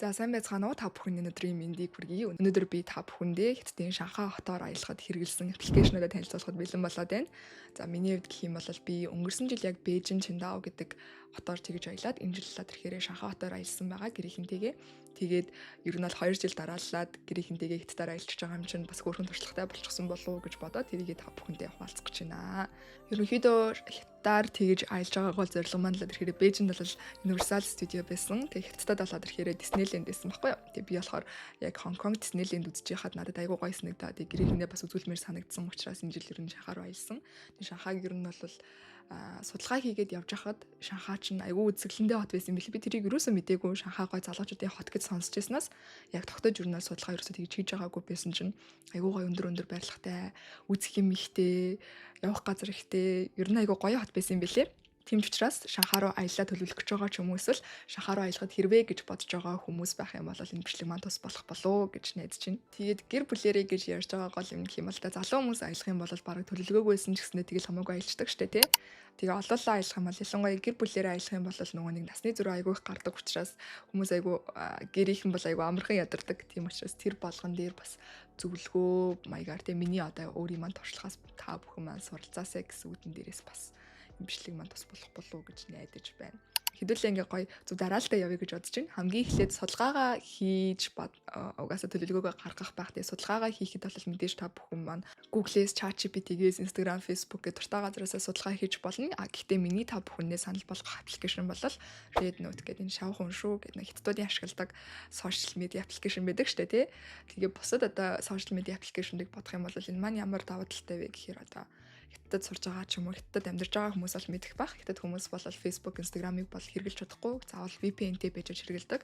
За сайн байцгаана уу та бүхэн өнөөдрийн мэндийг хүргэе. Өнөөдөр би та бүхэндээ Хятадын Шанхай хотоор аялахад хэрэгэлсэн аппликейшнуудаа танилцуулахад бэлэн болоод байна. За миний хувьд гэх юм бол би өнгөрсөн жил яг Бээжин Чиндао гэдэг хотоор тэгж аялаад энэ жил тэрхээрээ Шанхай хотоор аялсан байгаа гэрийнхэнтэйгээ. Тэгээд ер нь бол 2 жил дарааллаад гэрийнхэнтэйгээ Хятадаар аялж байгаа юм чинь бас хөөрхөн туршлагатай болчихсон болов уу гэж бодоод тэрийгээ та бүхэндээ хуваалцах гэж байна. Ерөнхийдөө Хятадаар тэгж аялж байгааг бол зорилго маань л тэрхээрээ Бээжинд бол Universal Studio байсан. Тэгээд Хятадд болоод тэрхээрээ Disneyland байсан байхгүй юу. Тэгээд би болохоор яг Хонконг Disneyland үзэж байхад надад айгүй гоё санагдаад гэрээхэндээ бас үзүүлмээр санагдсан учраас энэ жил ер нь Шанхай руу аялсан. Тэгээд Шанхайг ер нь бол судалгаа хийгээд явж хахад Шанхай ч айгүй үзэсгэлэнтэй хот байсан юм билээ. Би тэрийг юусоо мдээгүй Шанхай гой залуучуудын хот гэж сонсч байснаас яг тогтож журнал судалгаа юусоо тэгж хийж байгаагүй байсан чинь айгүй гой өндөр барилгатай, үзэх юм ихтэй, явах газар ихтэй, ер нь айгүй гоё хот байсан юм билээ. Тийм ч учраас Шанхай руу аяллаа төлөвлөх гэж байгаа ч юм уу эсвэл Шанхай руу аялахад хэрвээ гэж бодож байгаа хүмүүс байх юм бол энэ бичлэг маань тус болох болоо гэж найдаж байна. Тэгээд гэр бүлэрээ гэж ярьж байгаа гол юм гэх юм бол залуу хүмүүс аялах юм бол бараг төлөвлөгөөгүйсэн ч гэснээр тэгэл хамаагүй аялждаг штэ тий. Тэгээ олоолаа аялах юм бол ялангуяа гэр бүлэрээ аялах юм бол нөгөө нэг насны зөрүү айгүй их гардаг учраас хүмүүс айгүй гэрийнхэн бол айгүй амархан ядардаг. Тийм учраас тэр болгон дээр бас зөвлөгөө маягаар тий миний одоо өөрийн маань туршлагаас та бүхэн маань суралцаасаа гэсэн үдэн дээрээс бас бичлэг маань бас болох болов уу гэж найдаж байна. Хэдүүлээ ингээ гоё зөв дараалтаа явъя гэж бодож байна. Хамгийн эхлээд судалгаагаа хийж угаасаа төлөвлөгөөгөө гаргах байх. Тэгээ судалгаагаа хийхэд бол мэдээж та бүхэн маань Google-с, ChatGPT-гээс, Instagram, Facebook гэх дуртай газараас судалгаа хийж болно. Гэхдээ миний та бүхэндээ санал болгох аппликейшн бол Rednote гэдэг энэ шавх уншуу гэдэг нэг хятадуудын ашигладаг social media аппликейшн байдаг шүү дээ, тий. Тэгээ бусад одоо social media аппликейшныг бодох юм бол энэ маань ямар давуу талтай вэ гэхээр одоо Хятадд сурж байгаа ч юм уу Хятадд амьдарч байгаа хүмүүс бол мэдэх бах. Хятад хүмүүс бол Facebook, Instagram-ыг бол хэрэглэж чадахгүй. Заавал VPN-тэй байж хэрэглэдэг.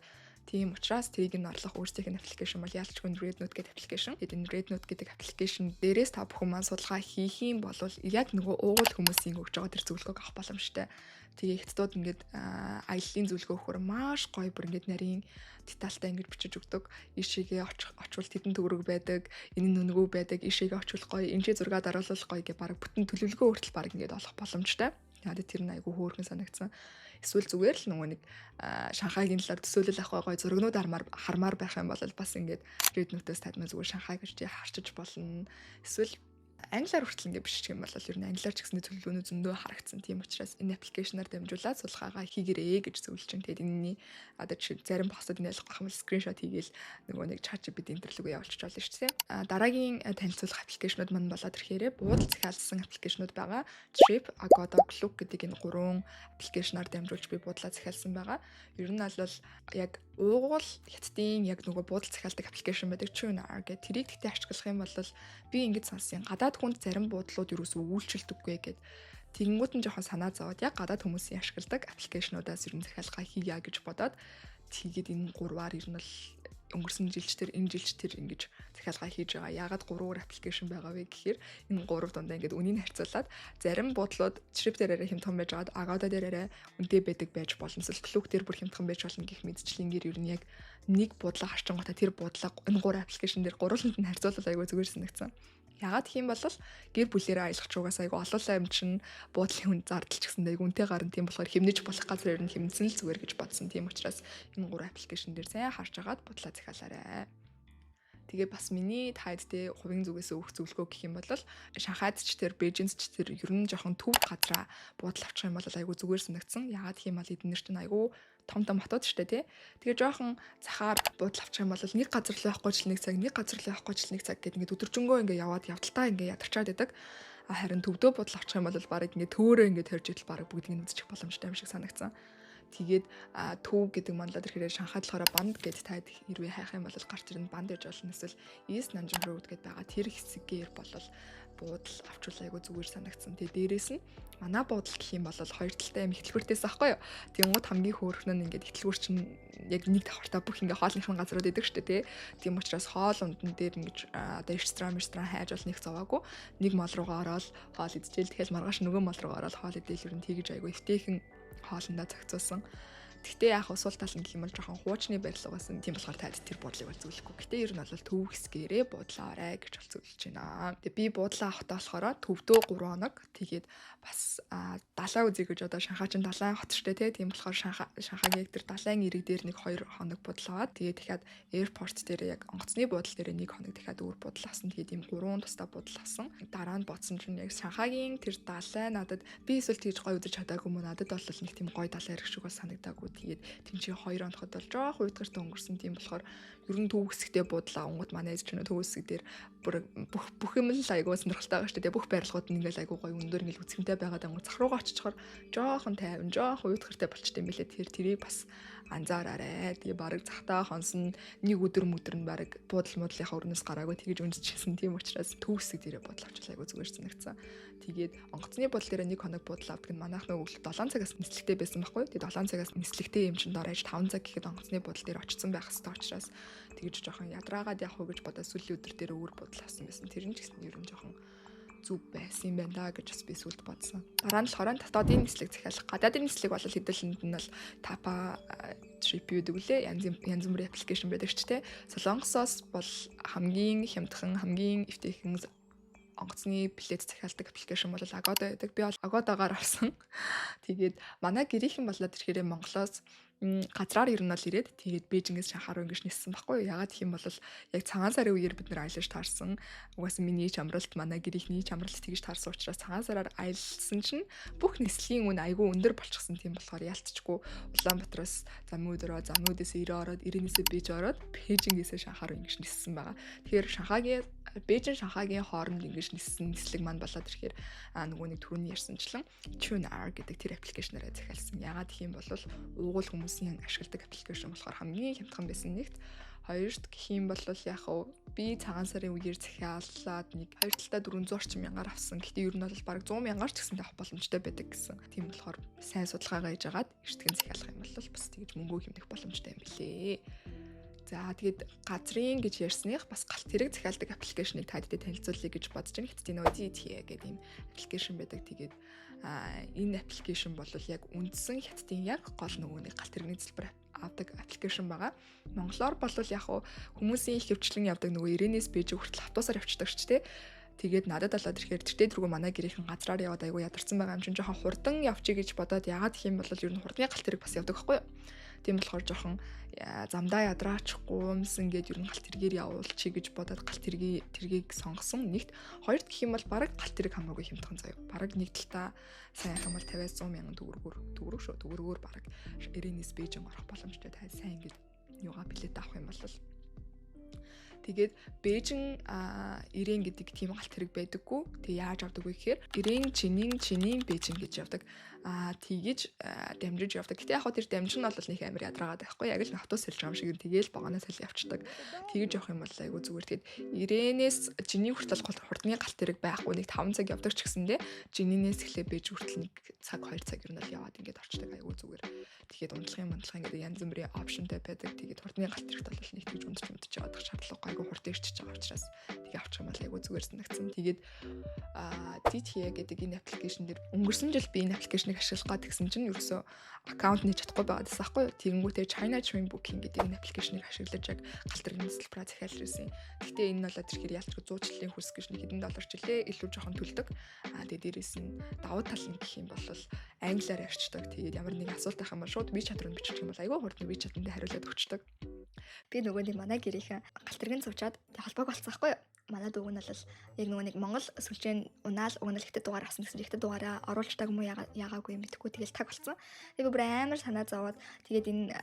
Тийм учраас тэрийг нь орлох өөрсдийнх нь аппликейшн бол яалчгүй Rednote гэдэг аппликейшн. Энэ Rednote гэдэг аппликейшн дээрээс та бүхэн маань судалгаа хийх юм бол яг нөгөө уугуул хүмүүсийн өгж байгаа тэр зөвлөгөөг авах боломжтой. Тэгээ Хятадууд ингээд аяллаа зөвлөгөө өгөхөр маш гоё бүр ингээд нарийн детальтай ингэж бичиж өгдөг. Ишигээ очвол тэдэн төгрөг байдаг, энэ нь нүнгүү байдаг, ишигээ очвол гоё, энэ чи зураг даруулах гоё гэх бараг бүтэн төлөвлөгөө хүртэл бараг ингэж олох боломжтой. Яагаад тэр нь айгүй хөөрхөн санагдсан. Эсвэл зүгээр л нөгөө нэг Шанхайгийн талаар төсөөлөл авах гоё зурагнууд хармаар байх юм бол бас ингэж Rednote-оос тадмаа зүгээр Шанхай гэж харчиж болно. Эсвэл англиар хүртэл ингэ биччих юм бол ер нь англиар ч гэсний төлөвлөгөөнүүд зөндөө харагдсан. Тийм учраас энэ аппликейшнаар дамжуулаад судалгаагаа хийгэрээ гэж зөвлөж чинь. Тэгээд энэний одоо зарим постууд нь ялгах юм бол скриншот хийгээл нөгөө нэг ChatGPT интерлөгөө явуулчих жолно шүү дээ. Дараагийн танилцуулах аппликейшнууд маань болоод ирэхээрээ буудал захиалсан аппликейшнууд байгаа. Trip, Agoda, Klook гэдэг энэ 3 аппликейшнаар дамжуулж би буудлаа захиалсан байгаа. Ер нь бол яг уугуул Хятадын яг нөгөө буудал захиалдаг аппликейшн байдаг Chunar гэдэг. Тэрийг тэгтээ ашиглах юм бол би ингэж сонсон. Гадаад хүнд зарим буудлууд юусоо үйлчлдэггүй гэд. Тэгэнгүүт нь жоохон санаа зовоод яг гадаад хүмүүсийн ашигладаг аппликейшнуудаас ер нь захиалгаа хийя гэж бодоод тэгээд энэ 3-аар ер нь бол өнгөрсөн жилчтэр энэ жилчтэр ингэж захиалгаа хийж байгаа. Яагаад 3 аппликейшн байгаа вэ гэхээр энэ 3 дундаа ингээд үнийг харьцуулаад зарим буудлууд Trip дээрээ хямдхан байж байгаад Agoda дээрээ үнэтэй байдаг байж болно. Эсвэл Klook дээр бүр хямдхан байж болно гэх мэдчлэнгээр ер нь яг нэг буудлаа харчингуудаа тэр буудлаа энэ 3 аппликейшн дээр гурваланд нь харьцуулбал айгүй зүгээр санагдсан. Ягаад гэх юм бол гэр бүлээрээ аялах ч угаасаа айгүй олоолаа юм чинь буудлын хүн зардалч гэсэн айгүй үнэтэй гарна. Тийм болохоор хэмнэж болох газар ер нь хэмнсэн л зүгээр гэж бодсон. Тийм учраас энэ 3 аппликейшн дээр сайн харж агаад буудлаа захиалаарай. Тэгээ бас миний тайдтэй хувийн зүгээс өгөх зөвлөгөө гэх юм бол Шанхайд ч тэр Бээжинд ч тэр ер нь жоохон төв газараа буудал авчих юм бол айгүй зүгээр санагдсан. Ягаад гэх юм бол эднэр чинь айгүй том хотод штэ тий. Тэгээ жоохон цахаар буудал авчих юм бол нэг газар л байхгүй ч нэг цаг, нэг газар л байхгүй ч нэг цаг гэдэг ингээд өдөржингөө ингээд яваад явдалтаа ингээд ядарчаад байдаг. Харин төвдөө буудал авчих юм бол барыг ингээд төөрөө ингээд төрж идэл барыг бүгдийг нь үзчих боломжтой юм шиг санагдсан. Тэгээд төв гэдэг манлаа тэрхээрээ Шанхай болохоор банд гэдэг таад хэрвээ хайх юм бол гарч ирнэ банд гэж болно. Эсвэл East Nanjing Road гэдэг байгаа тэр хэсгээр болол буудал авчвал айгу зүгээр санагдсан. Тэгээ дээрэс нь манай буудал гэх юм бол хоёр талтай юм ихтлгүүртээс аахгүй юу. Тэнгууд хамгийн хөөрхөн нь ингээд ихтлгүүр чинь яг нэг давхартаа бүх ингээд хоолныхын газрууд идэг штэ тий. Тийм учраас хоол ундан дээр ингээд одоо ресторан хайж бол нэг зоваагүй. Нэг мал руугаа ороод хоол идчихэл тэгэхээр маргааш нөгөө мал руугаа ороод хоол идээл ер нь тэгэж айгу эвтэйхэн хоолндоо зохицуулсан. Гэхдээ яг сул тал нь гэх юм бол жоохон хуучны барилгаас нь тийм болохоор таад тэр буудлыг бол зөвлөхгүй. Гэхдээ ер нь бол төв хэсгээрээ буудлаарай гэж бол зөвлөж байна. Тэгээ би буудлаа авахтаа болохоор төвдөө 3 хоног тэгээд бас далайн үзье гэж одоо Шанхай чинь далайн хот штэ тийм болохоор Шанхайг яг тэр далайн ирэг дээр нэг 2 хоног буудлаа. Тэгээд дахиад airport дээр яг онгоцны буудлын дээр 1 хоног дахиад өөр буудлаа авсан. Тэгээд ийм 3 тусдаа буудлаа авсан. Дараа нь бодсон чинь яг Шанхайгийн тэр далайн надад би эсвэл тэгж гоё үзэж чадаагүй мөн надад бол нэг тийм гоё далайн ирэх шиг бол санагдаагүй. Тэгээд тийм чи 2 хоногт бол жоох уйдгартай өнгөрсөн. Тийм болохоор ер нь төв хэсэгтээ буудлаа онгод манай ээж чинь төв хэсэг дээр бүх юм л айгуу сонирхолтой байгаа шүү дээ. Бүх байрлалууд нь ингээл айгуу гоё өндөр ингээл үзэсгэлэнтэй байгаад ангууд зах руугаа очичоор жоохон тайван жоохон уйдгартай болчтой юм билээ. Тэрийг бас анзаараарай. Тэгээ бараг захтаа хонсон нэг өдөр нь бараг буудал муудлынхаа өрнөөс гараагүй тэгэж үнсчихсэн. Тийм учраас төв хэсэг дээрээ буудлаа авч айгуу зүгээр санагдсан. Тэгээд онгоцны буудлын дээр 1 хоног буудлаа авдаг нь манайх нөгөө 7 цагаас нислэгтэй байсан байхгүй. Тэгээд 7 цагаас нислэгтэй юм чин дорож 5 цаг гэхэд онгоцны буудлын дээр очсон байх хэрэгтэй учраас тэгэж жоохон ядраагаад явах уу гэж бодоод сүүлийн өдөр дээр өөр буудлаа авсан байсан. Тэр нь ч гэсэн ер нь жоохон зүг байсан юм байна гэж бас би сүлд бодсон. Дараа нь болохоор дотоодын нислэг захиалах. Гадаадын нислэг бол хэдүүлэнд нь бол Tapa trip гэдэг үлээ янз бүрийн аппликейшн байдаг ч тийм. Солонгосоос бол хамгийн хямдхан, хамгийн эвтэйхэн онгоцны билет захиалдаг аппликейшн бол Agoda байдаг. Би бол Agoda-гаар авсан. Тэгээд манай гэрийнхэн болоод ирэхээр Монголоос газраар ер нь бол ирээд тэгээд Бээжингээс Шанхай руу ингэж ниссэн байхгүй юу. Ягаад гэх юм бол яг цагаан сарын үеэр бид нэр аялаж таарсан. Угаасаа миний чамралт манай гэрийнхний чамралт тэгж таарсан учраас цагаан сараар аялсан чинь бүх нислэгийн үн айгүй өндөр болчихсон. Тийм болохоор ялцчихгүй Улаанбаатараас замын өдөөс ирээ ороод ирээнээсээ Бээж ороод Бээжингээс Шанхай руу ингэж ниссэн байгаа. Тэгэхээр Бээжин Шанхайгийн хооронд ингэж ниссэн нислэг маань болоод ирэхээр нөгөө нэг түрүүний ярьсанчлан Qunar гэдэг тэр аппликейшнаараа захиалсан. Ягаад гэх юм бол уугуул хүмүүсийн ашигладаг аппликейшн болохоор хамгийн хямдхан байсан нэгт. Хоёрт гэх юм бол яг би цагаан сарын үеэр захиалаад нэг 2 талдаа 400 орчим мянгаар авсан. Гэхдээ ер нь бол бараг 100 мянгаар ч гэсэн авах боломжтой байдаг гэсэн. Тийм болохоор сайн судалгаагаа хийж агаад эртхэн захиалах юм бол бас тэгж мөнгөө хэмнэх боломжтой юм билээ. За тэгээд газрын гэж ярьсных бас галт хэрэг захиалдаг аппликейшнийг та дэдээ танилцуулъя гэж бодож байна. Хэвчээ нөгөө DTA гэдэг ийм аппликейшн байдаг. Тэгээд энэ аппликейшн бол яг үндсэн хятадын яг гол нөгөө нэг галт хэргийн зөвлөр авдаг аппликейшн байгаа. Монголоор бол яг хүмүүсийн их хөвчлэн явдаг нөгөө ирээнээс Бээжиг хүртэл автобусаар явчихдаг ч тийм. Тэгээд надад болоод ирэхээр тэртээ дөрвөө манай гэрийнхэн газраар яваад айгу ядарсан байгаа юм чинь жоохон хурдан явчих гэж бодоод яагаад гэх юм бол ер нь хурдны галт хэрэг бас явдаг байхгүй юу? Тийм болохоор жоохон замдаа ядраачихгүй юмсан гэд ер нь галт хэргээр явуулчих гэж бодоод галт тэргийг сонгосон. Нэгт хоёрт гэх юм бол бараг галт хэрэг хамаагүй хямдхан заяа. Бараг нэг талтаа сайн юм бол 50-100 мянган төгрөгөөр бараг ирээнээс Бээжин орох боломжтой тай сайн ингээд юугаа билет авах юм бол тэгээд Бээжин ирээн гэдэг тийм галт хэрэг байдаггүй. Тэг яаж авдаг вэ гэхээр ирээн чинийн Бээжин гэж явдаг. Тэгэж дамжиж явдаг. Гэтэ яг хөө тэр дамжин нь бол нэг амар ядраагаад байхгүй. Яг л автобус сэлж байгаа юм шиг тэгээл баганаас л явчихдаг. Тэгэж явах юм бол айгүй зүгээр. Тэгээд ирээнээс Жиний хүртэл хурдны галт хэрэг байхгүй. Нэг 5 цаг явдаг ч гэсэндээ Жининээс эхлээ Бээж хүртэл нэг цаг 2 цаг ер нь л яваад ингээд орчдөг айгүй зүгээр. Тэгээд унтлагын гэдэг янз бүрийн опшнтэй байдаг. Тэгээд хурдны галт хэрэгт бол нэг тэгж унтж яваад шаардлагагүй айгүй хурд ирчихэж байгаа учраас тийг авчих юм бол айгүй зүгээр санагдсан. Тэгээд DTA гэдэг энэ аппликейшн дээр өнгөрсөн жил би энэ аппликейшнийг ашиглах гэсэн чинь ерөөсөө аккаунт нээж чадахгүй байгаад байсан байхгүй юу. Тэгэнгүүтээ China Train Booking гэдэг энэ аппликейшнийг ашиглаж яг галт хэргийн төлбөрөөр захиалж ирсэн. Гэхдээ энэ нь бол тэрхээр ялчгүй 100 жилийн хөлс гэж нэг хэдэн доллар жилээ илүү жоохон төлдөг. Тэгээд дээрээс нь давуу тал нь гэх юм бол англиар ярьцдаг. Тэгээд ямар нэг асуулт авах юм бол шууд WeChat руу бичих юм бол айгүй хурд WeChat-д хариулаад өгчдөг. Би нөгөө нэг манай гэрийнхэн галт хэргийн цуучаад холбоог болцсон байхгүй юу. Манай дүүг нь бол яг нөгөө нэг Монгол сүлжээн унаал ихтэй дугаар авсан гэсэн ихтэй дугаараа оруулцдаг юм уу яагаагүй юм мэдхгүй тэгэл таг болсон. Тэгээ бүр амар санаа зовоод тэгээд энэ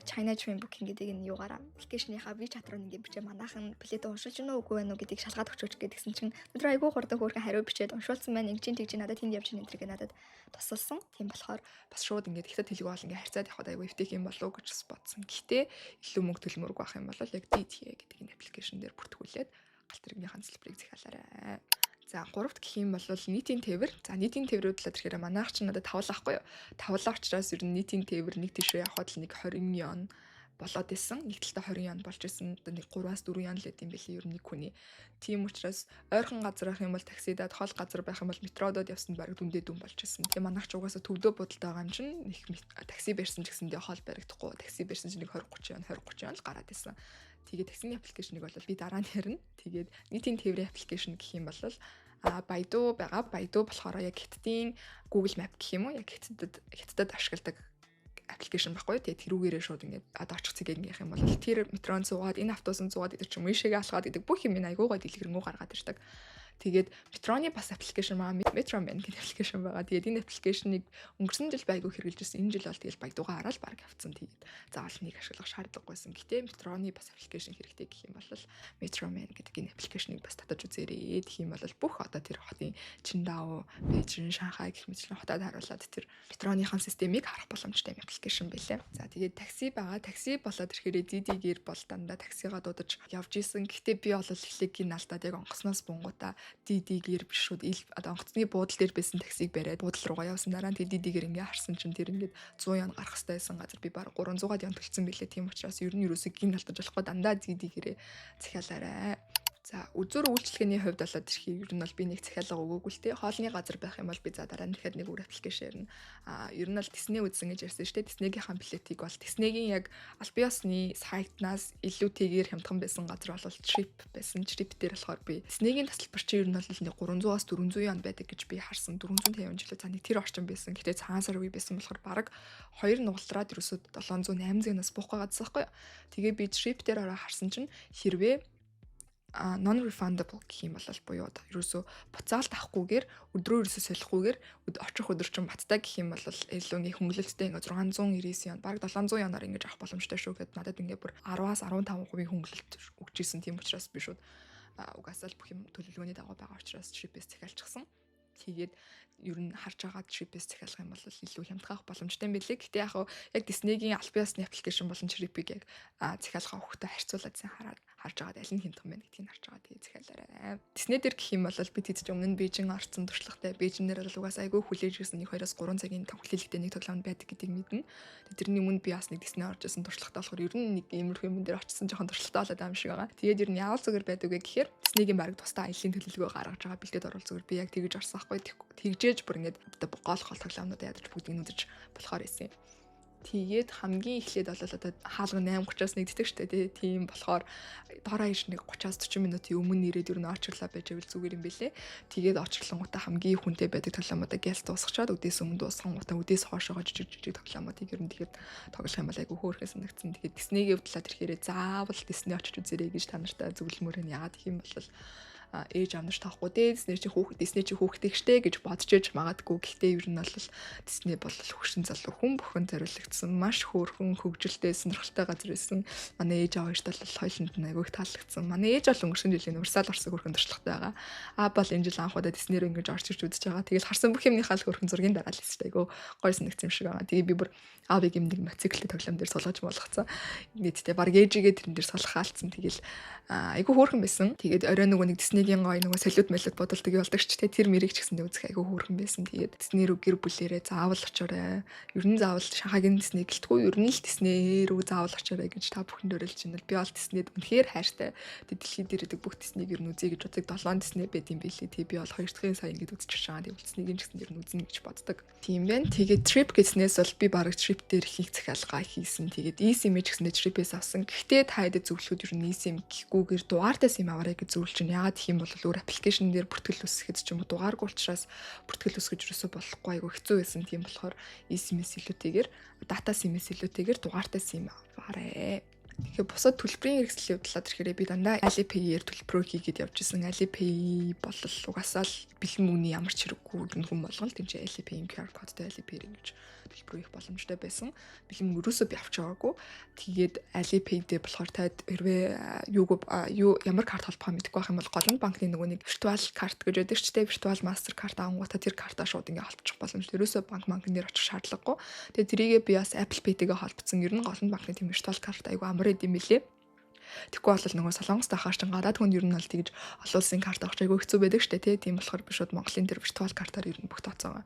China Train Booking гэдэг энэ юугаараа аппликейшныхаа WeChat руу ингээд бичээ манайхан билет уншуулж гинөө үгүй байна уу гэдгийг шалгаад өгчөөч гэдгсэн чинь өдөр айгүй хурдан хөөрхөн хариу бичээд уншуулсан байна. Ингэж тэгж надад тэнд явж ин энтриг надад тусалсан. Тийм болохоор бас шууд ингээд ихтэй тэлгүй бол ингээд харьцаад явахад айгүй эвтэйх юм болов уу гэж бодсон. Гэхдээ илүү мөнгө төлмөргүй байх юм бол яг DTA гэдэг энэ аппликейшн дээр бүртгүүлээд галт хэргийн зөвлөрийг захиалаарай. За 3-т гэх юм бол нийтийн тээвэр. За нийтийн тээврүүд л тэгэхээр манайх ч надад тавлаахгүй юу. Тавлаа учраас ер нь нийтийн тээвэр нэг тийшээ явхад л нэг 20 yen болоод исэн. Нэг талдаа 20 ян болж исэн. Одоо нэг 3-аас 4 ян л гэдэм билээ ер нь нэг хүний. Тийм учраас ойрхон газар байх юм бол таксидад, хол газар байх юм бол метродод явсанд бараг дүндээ дүн болж исэн. Тэгээ манайх ч угаасаа төвдөө бодолтой байгаа юм чинь нэг такси барьсан ч гэсэндээ хол баригдахгүй. Такси барьсан чинь нэг 20 30 ян л гараад исэн. Тэгээд таксины аппликейшнийг бол би дараа нь ярина. Тэгээд нийтийн тээврийн аппликейшн гэх юм бол Baidu байгаа. Baidu болохоор яг Хятадын Google Map гэх юм уу? Яг Хятадд ашигладаг аппликейшн байхгүй. Тэгээд тэрүүгээрээ шууд ингээд одоо очих цэгийг ингэх юм бол тэр метрон суугаад энэ автобусын суугаад гэдэг чинь мишэгээ алхаад гэдэг бүх юм айгуугаа дэлгэрэнгүй гаргаад ирдэг. Тэгээд метроны бас аппликейшн маа Metroman гэдэг аппликейшн байгаа. Тэгээд энэ аппликейшнийг өнгөрсөн жил байгуу хэрэгжилж ирсэн. Энэ жил бол тэгэл Baidu-гаа хараад баг авцсан. Тэгээд заавал нэг ашиглах шаардлагагүйсэн. Гэтэ метроны бас аппликейшн хэрэгтэй гэх юм бол Metroman гэдэг энэ аппликейшнийг бас татаж үзээрэй. Тэгэх юм бол бүх одоо тэр хотын Чиндао, Бээжин, Шанхай гэх мэтлэн хотод харуулад тэр метроныхон системийг харах боломжтой аппликейшн байлаа. За тэгээд такси байгаа. Такси болоод ирэхээр Didi-гээр бол дандаа таксигаа дуудаж явж исэн. Гэтэ би бол эхлэгийн алдаад яг онгосноос бунгуудаа Didi-гээр биш шүүд одоо онгоцны буудал дээр байсан таксиг бариад буудал руугаа явсан дараа нь Didi-гээр ингээ харсан чинь тэр ингээд 100 ян гарах хэрэгтэй байсан газар би баг 300-аад ян төлсөн билээ. Тийм учраас ер нь юусыг гин алдаж болохгүй дандаа Didi-гээрээ захиалаарай. За үзүр үйлчлэгээний хувьд болоод ирэхээр ер нь бол би нэг захиалга өгөөгүй л те. Хоолны газар байх юм бол би за дараа нь дахиад нэг өөр аппликейшн ер нь бол Disney үзсэн гэж ярьсан шүү дээ. Disney-ийн билетийг бол Disney-ийн яг аль биесны сайтнаас илүүтэйгээр хямдхан байсан газар бол Trip байсан. Trip дээр болохоор би Disney-ийн тасалбар чи ер нь бол нэг 300-аас 400 ян байдаг гэж би харсан. 450 жилээ за нэг тэр орчим байсан. Гэтэ цагаан сар үе байсан болохоор баг 2 нугалтраад ерөөсөө 700 800-аас буух байгаадсан байхгүй юу. Тэгээ би Trip дээр ороо харсан чинь хэрвээ non-refundable гэх юм бол буюу ерөөсөө буцаалт авахгүйгээр өдрөө ерөөсөө солихгүйгээр очих өдөр чинь баттай гэх юм бол илүү нэг хөнгөлөлттэй ингээ 699 ян баг 700 янаар ингэж авах боломжтой шүү гэд надад ингээ бүр 10-аас 15% хөнгөлөлт өгч ийсэн. Тийм учраас би шууд угаасаа л бүх юм төлөвлөгөөний дагуу байгаа учраас Trip-ээс захиалчихсан. Тэгээд ер нь харж байгаа Trip-ээс захиалах юм бол илүү хямдхан авах боломжтой юм билээ. Гэтэ яг Disney-ийн аль биесны аппликейшн болон Trip-ийг яг захиалах өгөхтэй харьцуулаад харж байгаа аль нь хямдхан байна гэдгийг харж байгаа. Тэгээ захиалаарай. Disney дээр гэх юм бол би тэд өмнө нь Бээжин орцсон туршлагатай. Бээжинээр бол угаасаа айгүй хүлээж ирсэн 2-3 цагийн хүлээлттэй нэг тоглоомд байдаг гэдгийг мэднэ. Тэрний өмнө би бас нэг Disney орж ирсэн туршлагатай болохоор ер нь нэг иймэрхүү юм дээр очсон жоохон туршлагатай болоод байгаа юм шиг байгаа. Тэгээд ер нь яавал зүгээр байдаг вэ гэхээр Disney-ийн баг тусдаа аялын төлөвлөгөө гаргаж байгаа бэлдээд орол зүгээр би яг тэгж орсон ахгүй. Тэгжээж бүр ингээд гол тоглоомнуудаа ядаж бүгдийг нүдэж болохоор исэн. Тэгээд хамгийн эхлээд бол одоо хаалга 8:30-аас нэгддэг штэ тийм болохоор доороо иш нэг 30-аас 40 минутын өмнө ирээд ер нь очрлоо байж байвал зүгээр юм бэлээ. Тэгээд очрлонгуудаа хамгийн хүнтэй байдаг тоглоомуудаа гялс дуусгачаад өдөөс өмнө дуусгангуудаа өдөөс хоошоогоо жижиг тоглоомуудыг ер нь тэгээд тоглох юм бол айгүй хөөрхөн санагдсан. Тэгээд Disney-ийн хувьд тэрхээрээ заавал Disney очиж үзээрэй гэж та нартай зөвлөмөр нь яагаад гэх юм бол ээж аав нарт таахгүй Disney чи хүүхдээ штэ гэж бодож иж магадгүй. Гэхдээ ер нь бол Disney бол хөгшин залуу хүн бүхэн зориулагдсан маш хөөрхөн хөгжилтэй сонирхолтой газар байсан. Манай ээж аав хоёрт бол хоёуланд нь айгүйх таалагдсан. Манай ээж бол өнгөрсөн жилийн Universal орсон хөөрхөн туршлагатай байгаа. Бол энэ жил анхудаа Disney рүү ингэж орж ирж үзэж байгаа. Тэгэл харсан бүх юмныхаа л хөөрхөн зургийн дараа л хэвчээ айгүй гоё санагдсан юм шиг байгаа. Тэгээ би бүр аавыг юм нэг мотоциклын тоглоом дээр суулгаж болгоцсон. Нийтдээ баг ээжигээ тэрэн дээр суулгах хаалцсан. Тэгэл айгүй хөөрхөн байсан. Тэгээд орой нөгөө нэг Disney-ийн гоё нөгөө салют бодолдог явуулдаг ч тэр мэрийг ч гэсэн үзэх айгүй хөөрхөн байсан. Тэгээд Disney рүү гэр бүлээрээ заавал очоорой. Ер нь заавал Шанхайгийн Disney гэлтгүй ер нь л Disney рүү заавал очоорой гэж та бүхэнд уриалж байна. Би бол Disney-д үнэхээр хайртай. Дэлхийд ирдэг бүх Disney-г ер нь үзье гэж боддог. 7 Disney байд юм билий. Тэг би бол 2 дахь сая ингэж үзчих байгаа. Тэг Disney-гийн ч гэсэн ер нь үзнэ гэж боддог. Тийм байна. Тэгээд Trip гэснээс бол би бараг Trip дээр их захиалга хийсэн. Тэгээд eSIM ч гэсэндээ Trip-ээс авсан. Гэхдээ та хэд зөвлөхөд ер нь eSIM гэхгүйгээр дугаартай SIM аваарай гэж зөвлөж чинь. Ягаад гэх юм бол өөр аппликейшн дээр бүртгэл үсгэхэд ч юм уу дугааргүй учраас бүртгэл үсгэж юусоо болохгүй айгу хэцүү байсан. Тийм болохоор eSIM-с илүүтэйгээр дата SIM-с илүүтэйгээр дугаартай SIM аваарай. Тэгэхээр бусад төлбөрийн хэрэгслийн талаар тэрхээрээ би дандаа Alipay-ээр төлбөрөө хийгээд явж исэн. Alipay бол угаасаа л бэлэн мөнгөний ямар ч хэрэггүй хүн болгоно. Тийм ч Alipay-ийн QR кодтой Alipay-ээр ингэж төлбөрөө хийх боломжтой байсан. Бэлэн мөнгө өрөөсөө би авч байгаагүй. Тэгээд Alipay дээр болохоор та хэрвээ ямар карт холбохоо мэдэхгүй байх юм бол гол нь банкны нөгөө нэг виртуал карт гэж байдаг ч тийм виртуал мастер карт авангуудаа тэр картаа шууд ингэ холбочих боломжтой. Ерөөсөө банкн дээр очих шаардлагагүй. Тэгээд тэрийгээ би бас Apple Pay-тэйгээ холбоцсон. Ер нь гол нь банкны тийм виртуал карт айгу амар идэм билээ. Тэгэхгүй бол нөгөө Солонгост ахаар чин гадаад хүнд ер нь бол тэгж олон улсын карт авах айгүй хэцүү байдаг штэ тий. Тийм болохоор би шууд Монголын тэр виртуал картаар ер нь бүх тооцоогоо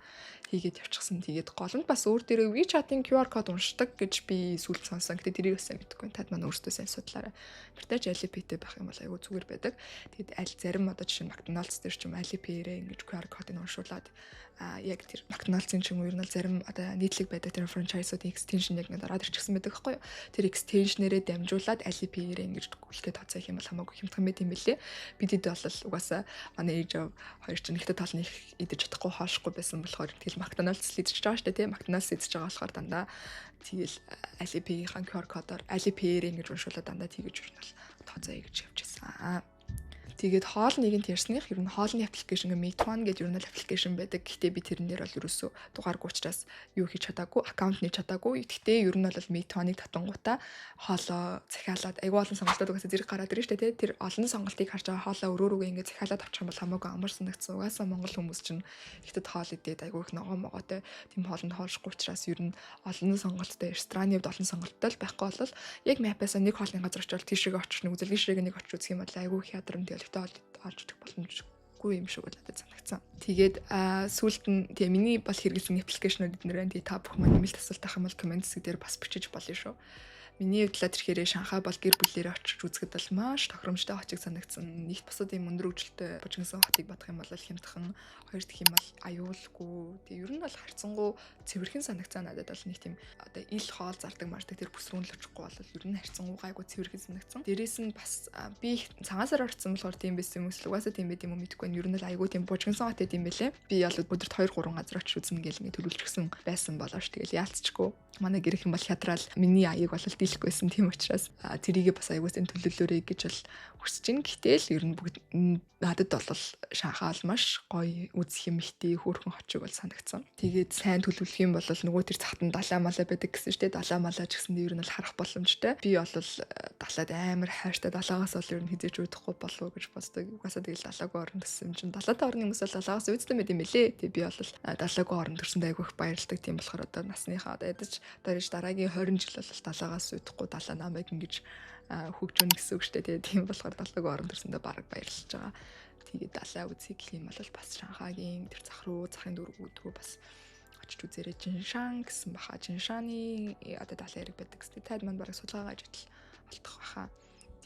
хийгээд явчихсан. Тэгээд гол нь бас өөр дээрээ WeChat-ийн QR код уншдаг гэж би сүүлд сонсон. Гэтэ тэрийг бас мэдэхгүй. Тад маань өөрсдөө сайн судлаарай. Тэртээ Alipay-тэй байх юм бол айгүй зүгээр байдаг. Тэгээд аль зарим одоо жишээ нь McDonald's дээр ч юм Alipay-рээ ингэж QR кодыг уншуулад яг тэр McDonald's-ын ч юм уу ер нь зарим одоо нийтлэг байдаг тэр франчайзуудын extension яг ингээд ороод ирчихсэн байдаг байхгүй юу. Тэр extension-нэрээ дамжуулаад Alipay-рээ ингэж гүйлгээ тооцоо хийх юм бол хамаагүй хямдхан байт юм бэлээ. Бидэд бол угаасаа манай ээж хоёр ч нэгтэй талны их идэж чадахгүй хаашгүй байсан болохоор тэгэл McDonald's л идэж байгаа шүү дээ тийм. McDonald's идэж байгаа болохоор дандаа тэгэл Alipay-ийн QR кодоор Alipay-рээ ингэж уншуулаад дандаа тэгэж ер нь бол тооцоо хийж явчихсан. Тэгээд хоолныг нь ярьсных ер нь хоолны аппликейшн Meituan гэдэг ер нь аппликейшн байдаг. Гэхдээ би тэрэн дээр бол ерөөсөө дугааргүй учраас юу хийж чадаагүй, аккаунт нээж чадаагүй. Гэхдээ ер нь бол Meituan-ыг татангуудаа хоолоо захиалаад айгүй олон сонголтууд угаасаа зэрэг гараад ирж штэ тий. Тэр олон сонголтыг харж байгаа хоолоо өрөөрөө ингээд захиалаад авчих юм бол хамаагүй амар санагдсан. Угаасаа монгол хүмүүс чинь ихэд хоол идээд айгүй их ногоо могоотой тийм хоолнд хоолшгүй учраас ер нь олон сонголттой рестораны хувьд олон сонголттой л байхгүй бол яг Map-аас нэг хоолны газар очивол тийшээ очих нэг үзэл гişрэг нэг очиж үзэх юм бол айгүй их ядарсан олж идэх боломжгүй юм шиг болоод санагдсан. Тэгээд сүүлд нь тэгээ миний бол хэрэглэсэн аппликейшнууд эднэрэн тэгээ та бүх маань нэмэлт асуулт авах юм бол комент хэсэг дээр бас бичиж болно шүү. Миний хувьд тэрхээрээ Шанхай бол гэр бүлээрээ очиж үзэхэд бол маш тохиромжтой хотыг санагдсан. Нэгт босоод юм өндөр хөгжилтэй бужигнсан хотыг бодох юм бол хямдхан, хоёр дахь юм бол аюулгүй. Тэгээ ер нь бол харцсангуу цэвэрхэн санагцаа надад бол нэг тийм одоо ил хоол зардаг мардаг тэр бүсрүүн л очихгүй бол ер нь харцсангуу гайгүй цэвэрхэн санагцсан. Дээрээс нь бас би цагаасаар орцсон болохоор тийм байсан юм эсвэл угаасаа тийм байт юм уу мэдэхгүй нь ер нь л аюул тийм бужигнсан хот гэдэм байлээ. Би бол өдөрт 2-3 газар очиж үзнэ гэл ингэ төлөвлөжсөн байсан болоош тэгэл яалтчгүй. Манай гэр их юм бол хятраал миний аяыг бол дийлэхгүйсэн тийм учраас тэрийгээ бас аягуус энэ төлөвлөөрэй гэж бол хүсэж байна. Гэтэл ер нь бүгд надад бол Шанхай бол маш гоё үзэх юм ихтэй хөөрхөн хочиг бол санагдсан. Тэгээд сайн төлөвлөх юм бол нөгөө тэр цагтан далаа малаа байдаг гэсэн шүү дээ. Далаа малаа ч гэсэндээ ер нь бол харах боломжтой. Би бол далаад амар хайртай далаагаас бол ер нь хизээж уудахгүй болов гэж боддог. Угаасаа тэгэл далаагүй орон төссөн юм чинь далаатай орны хүмүүс бол далаагаас үүдтэй мэт юм бэлээ. Тэгээд би бол далаагүй орон төрсөнд айгүй их баярлдаг. Тийм болохоор одоо насныхаа одоо ядаж дараагийн 20 жил бол далаагаас үүдахгүй далаа намайг ингэж хөгжөөнө гэсэн үг шүү дээ. Тэгээд тийм болохоор далаагүй орон төрсөндөө бараг баярлж байгаа. Тэгээд далаа үзье гэх юм бол бас Шанхайгийн тэр захын дүүргүүдгөө бас очиж үзээрэй. Жиншан гэсэн баха. Жиншаны одоо далаа хэрэг байдаг гэсэн. Таад манд бараг судалгаа ажил болтох баха.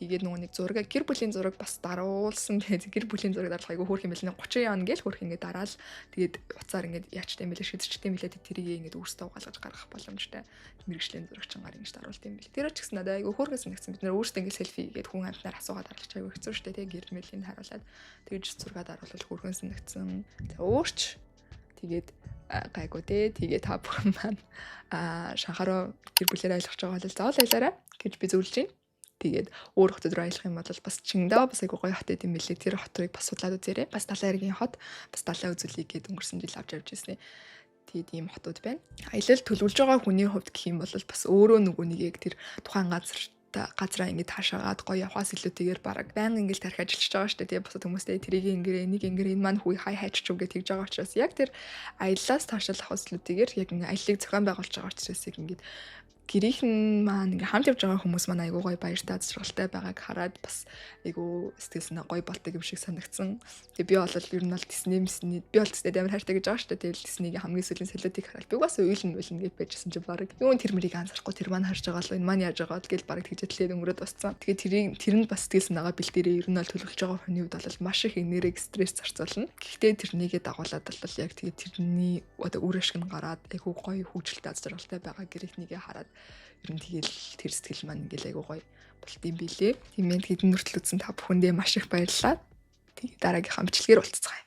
Тэгээд нөгөө нэг зураг гэр бүлийн зураг бас даруулсан. Тэгээд гэр бүлийн зураг дарах айгүй хөөрх юм бэл 30 яон гээл хөөрх ингэ дараал. Тэгээд уцаар ингэ яачтай юм бэлээ шидэрчтэй юм бэлээ тэрийг ингэ өөртөө угаалгаж гаргах боломжтой. Мэргэжлийн зурагчангаар ингэ даруулт юм бэл. Тэр ч гэсэн надад айгүй хөөрхөөс нэгсэн бид нэр өөртөө ингэ селфи гээд хүн амтнаар асуугаад даралч айгүй хэцүү штэ. Тэгээд гэр мэлийн харуулаад тэгж зураг даруулвал хөөрхөөс нэгсэн. За өөрч тэгээд гайгүй дээ. Тэгээд та бүхэн маань Шанхараа гэр бүлээр аялах гэж байгаа бол заавал аялаарай гэж би зөвлөж байна. Тэгээд өөр хотод руу аялах юм бол бас Чингдаа бас айгүй гоё хот гэдэм билээ. Тэр хотыг бас судлаад үзээрэй. Бас далайн эргийн хот, бас далайн үзүүлэг гээд өнгөрсөн жил авч явж ирсэн. Тэгээд ийм хотууд байна. Аялал төлөвлөж байгаа хүний хувьд гэх юм бол бас өөрөө нөгөө нэг яг тэр тухайн газраа ингэ таашаагаад гоё явахаас илүүтэйгээр баг байнга ингээл тарих ажиллаж байгаа шүү дээ. Тэгээ босод хүмүүстэй тэрийг ингэрээ нэг ингэрээ энэ маань хүй хай хайчих уу гэж тэгж байгаа учраас яг тэр аяллаас таашаалах илүүтэйгээр яг ингэ аяллыг зохион байгуулж байгаа учраас яг ингэ гэрийнхэн маань ингээ хамт явж байгаа хүмүүс маань айгуу гоё баяртай зэрэгэлтэй байгааг хараад бас айгуу сэтгэл санаа гоё болдог юм шиг санагдсан. Тэгээ би бол ер нь бол Disney би бол Disney амар хайртай гэж байгаа шүү дээ. Тэгэл Disney-ийн хамгийн сүүлийн солиотыг хараад би бас уйлна гэж байжсэн чи баг юу тэр мөрийг анзаарахгүй тэр маань харж байгаа л энэ маань яаж байгаа л гэл баг тэгжэтлээд өнгөрөөд босцсон. Тэгээ тэр нь бас сэтгэл санаагаа бэлдээрээ ер нь бол төлөвлөж байгаа хүний хувьд бол маш их энерги стресс зарцуулна. Гэхдээ тэрнийгээ дагуулад бол яг тэгээ тэрний одоо үр ашиг нь гараад айгуу гоё хөгжилтэй зэрэгэлтэй байгаа гэрийнхнийгээ хараад ер нь тэгэл тэр сэтгэл маань ингээл айгуу гоё болт юм билээ. Тийм ээ хэдэн нүртэл үзсэн та бүхэндээ маш их баярлалаа. Тэгээ дараагийнхаа бичлэгээр уулзцгаая.